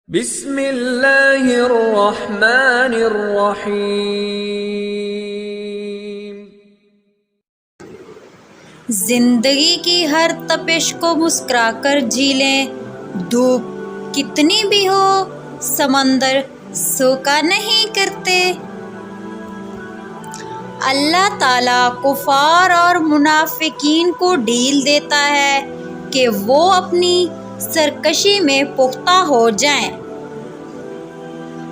بسم اللہ الرحمن الرحیم۔ زندگی کی ہر تپش کو مسکرا کر جی لیں، دھوپ کتنی بھی ہو سمندر سوکا نہیں کرتے۔ اللہ تعالیٰ کفار اور منافقین کو ڈھیل دیتا ہے کہ وہ اپنی سرکشی میں پختہ ہو جائیں۔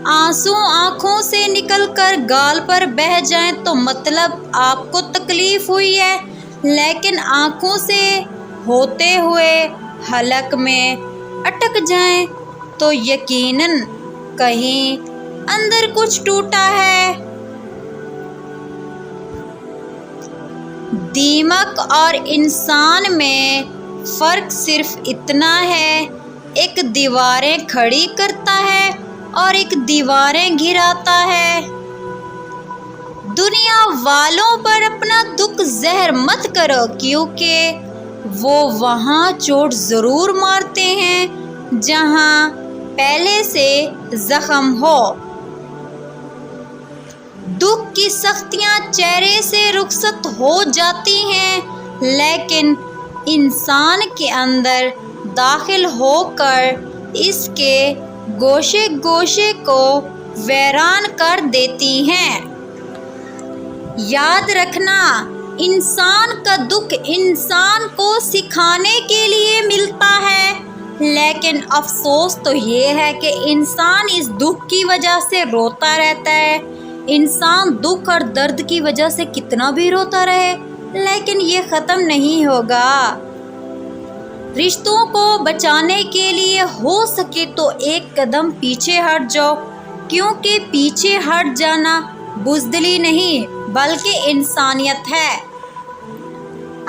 آنسو آنکھوں سے نکل کر گال پر بہہ جائیں تو مطلب آپ کو تکلیف ہوئی ہے، لیکن آنکھوں سے ہوتے ہوئے حلق میں اٹک جائیں تو یقیناً کہیں اندر کچھ ٹوٹا ہے۔ دیمک اور انسان میں فرق صرف اتنا ہے، ایک دیواریں کھڑی کرتا ہے اور ایک دیواریں گراتا ہے۔ دنیا والوں پر اپنا دکھ زہر مت کرو، کیونکہ وہ وہاں چوٹ ضرور مارتے ہیں جہاں پہلے سے زخم ہو۔ دکھ کی سختیاں چہرے سے رخصت ہو جاتی ہیں، لیکن انسان کے اندر داخل ہو کر اس کے گوشے گوشے کو ویران کر دیتی ہیں۔ یاد رکھنا، انسان کا دکھ انسان کو سکھانے کے لیے ملتا ہے، لیکن افسوس تو یہ ہے کہ انسان اس دکھ کی وجہ سے روتا رہتا ہے۔ انسان دکھ اور درد کی وجہ سے کتنا بھی روتا رہے، لیکن یہ ختم نہیں ہوگا۔ رشتوں کو بچانے کے لیے ہو سکے تو ایک قدم پیچھے ہٹ جاؤ، کیونکہ پیچھے ہٹ جانا بزدلی نہیں بلکہ انسانیت ہے۔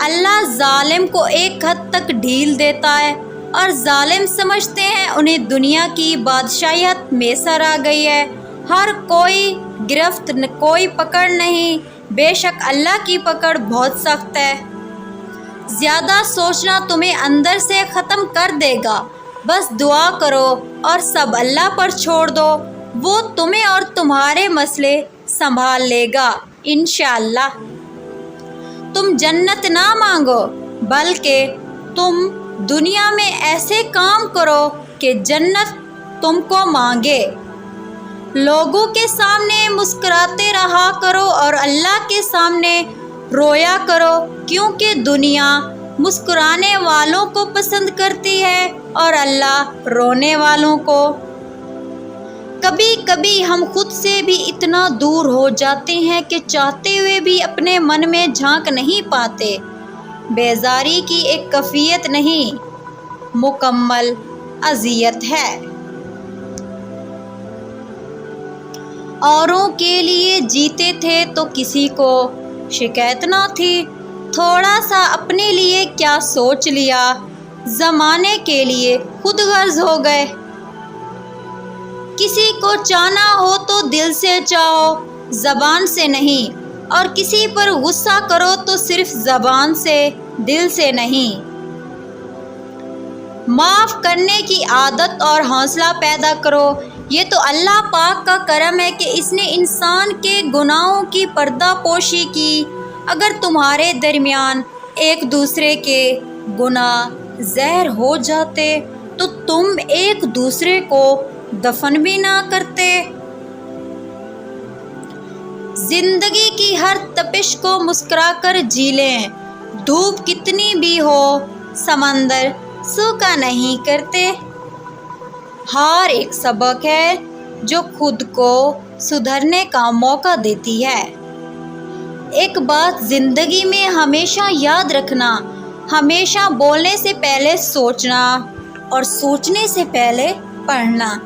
اللہ ظالم کو ایک حد تک ڈھیل دیتا ہے، اور ظالم سمجھتے ہیں انہیں دنیا کی بادشاہیت میسر آ گئی ہے، ہر کوئی گرفت کوئی پکڑ نہیں۔ بے شک اللہ کی پکڑ بہت سخت ہے۔ زیادہ سوچنا تمہیں اندر سے ختم کر دے گا، بس دعا کرو اور سب اللہ پر چھوڑ دو، وہ تمہیں اور تمہارے مسئلے سنبھال لے گا انشاءاللہ۔ تم جنت نہ مانگو، بلکہ تم دنیا میں ایسے کام کرو کہ جنت تم کو مانگے۔ لوگوں کے سامنے مسکراتے رہا کرو اور اللہ کے سامنے رویا کرو، کیونکہ دنیا مسکرانے والوں کو پسند کرتی ہے اور اللہ رونے والوں کو۔ کبھی کبھی ہم خود سے بھی اتنا دور ہو جاتے ہیں کہ چاہتے ہوئے بھی اپنے من میں جھانک نہیں پاتے۔ بیزاری کی ایک کیفیت نہیں، مکمل اذیت ہے۔ اوروں کے لیے جیتے تھے تو کسی کو شکایت نہ تھی، تھوڑا سا اپنے لیے کیا سوچ لیا، زمانے کے لیے خود غرض ہو گئے۔ کسی کو چاہنا ہو تو دل سے چاہو، زبان سے نہیں، اور کسی پر غصہ کرو تو صرف زبان سے، دل سے نہیں۔ معاف کرنے کی عادت اور حوصلہ پیدا کرو، یہ تو اللہ پاک کا کرم ہے کہ اس نے انسان کے گناہوں کی پردہ پوشی کی۔ اگر تمہارے درمیان ایک دوسرے کے گناہ زہر ہو جاتے تو تم ایک دوسرے کو دفن بھی نہ کرتے۔ زندگی کی ہر تپش کو مسکرا کر جی لیں، دھوپ کتنی بھی ہو سمندر سوکا نہیں کرتے۔ ہار ایک سبق ہے جو خود کو سدھرنے کا موقع دیتی ہے۔ ایک بات زندگی میں ہمیشہ یاد رکھنا، ہمیشہ بولنے سے پہلے سوچنا اور سوچنے سے پہلے پڑھنا۔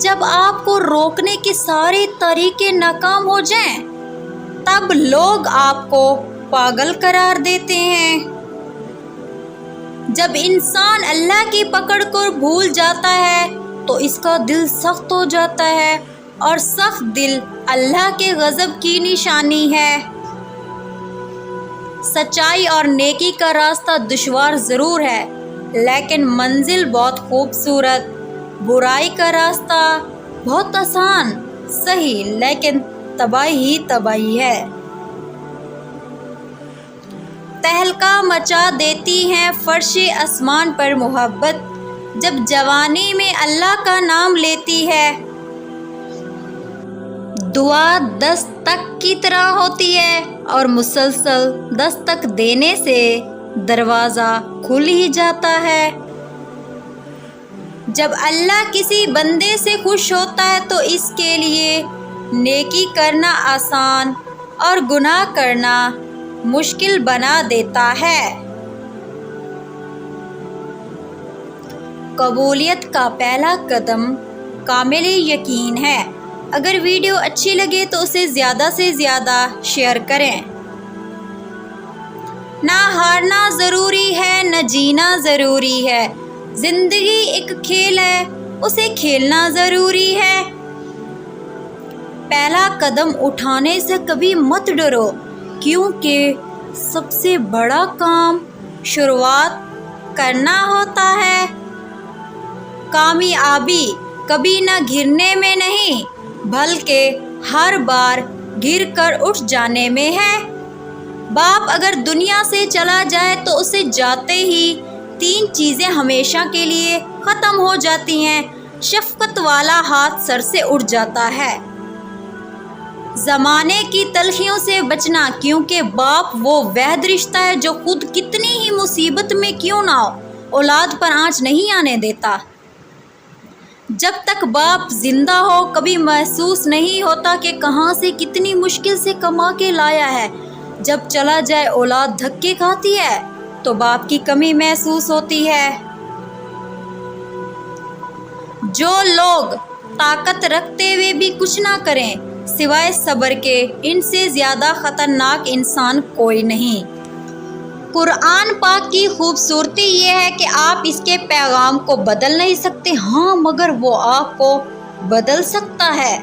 جب آپ کو روکنے کے سارے طریقے ناکام ہو جائیں، تب لوگ آپ کو پاگل قرار دیتے ہیں۔ جب انسان اللہ کی پکڑ کو بھول جاتا ہے تو اس کا دل سخت ہو جاتا ہے، اور سخت دل اللہ کے غضب کی نشانی ہے۔ سچائی اور نیکی کا راستہ دشوار ضرور ہے، لیکن منزل بہت خوبصورت۔ برائی کا راستہ بہت آسان صحیح لیکن تباہی ہی تباہی ہے۔ تہلکہ مچا دیتی ہیں فرش آسمان پر محبت، جب جوانی میں اللہ کا نام لیتی ہے۔ دعا دستک کی طرح ہوتی ہے اور مسلسل دستک دینے سے دروازہ کھل ہی جاتا ہے۔ جب اللہ کسی بندے سے خوش ہوتا ہے تو اس کے لیے نیکی کرنا آسان اور گناہ کرنا مشکل بنا دیتا ہے۔ قبولیت کا پہلا قدم کامل یقین ہے۔ اگر ویڈیو اچھی لگے تو اسے زیادہ سے زیادہ شیئر کریں۔ نہ ہارنا ضروری ہے نہ جینا ضروری ہے، زندگی ایک کھیل ہے اسے کھیلنا ضروری ہے۔ پہلا قدم اٹھانے سے کبھی مت ڈرو، کیونکہ سب سے بڑا کام شروعات کرنا ہوتا ہے۔ کامیابی کبھی نہ گرنے میں نہیں بلکہ ہر بار گر کر اٹھ جانے میں ہے۔ باپ اگر دنیا سے چلا جائے تو اسے جاتے ہی 3 چیزیں ہمیشہ کے لیے ختم ہو جاتی ہیں۔ شفقت والا ہاتھ سر سے اٹھ جاتا ہے۔ زمانے کی تلخیوں سے بچنا، کیونکہ باپ وہ وحید رشتہ ہے جو خود کتنی ہی مصیبت میں کیوں نہ ہو اولاد پر آنچ نہیں آنے دیتا۔ جب تک باپ زندہ ہو کبھی محسوس نہیں ہوتا کہ کہاں سے کتنی مشکل سے کما کے لایا ہے۔ جب چلا جائے اولاد دھکے کھاتی ہے تو باپ کی کمی محسوس ہوتی ہے۔ جو لوگ طاقت رکھتے ہوئے بھی کچھ نہ کریں سوائے صبر کے، ان سے زیادہ خطرناک انسان کوئی نہیں۔ قرآن پاک کی خوبصورتی یہ ہے کہ آپ اس کے پیغام کو بدل نہیں سکتے، ہاں مگر وہ آپ کو بدل سکتا ہے۔